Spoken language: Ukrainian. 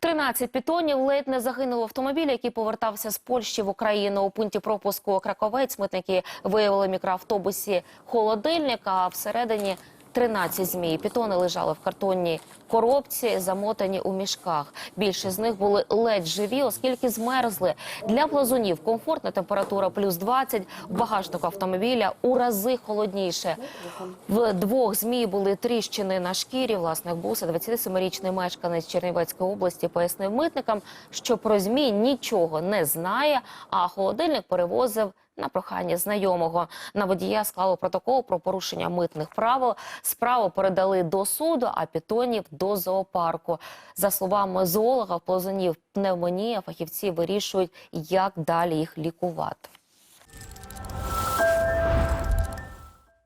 13 пітонів ледь не загинув автомобіль, який повертався з Польщі в Україну. У пункті пропуску Краковець митники виявили в мікроавтобусі холодильник, а всередині 13 змій. Пітони лежали в картонній коробці, замотані у мішках. Більшість з них були ледь живі, оскільки змерзли. Для плазунів комфортна температура плюс 20, в багажнику автомобіля у рази холодніше. В двох змій були тріщини на шкірі. Власник буса, 27-річний мешканець Чернівецької області, пояснив митникам, що про змій нічого не знає, а холодильник перевозив на прохання знайомого. На водія склали протокол про порушення митних правил. Справу передали до суду, а пітонів – до зоопарку. За словами зоолога, в плазунів пневмонія, фахівці вирішують, як далі їх лікувати.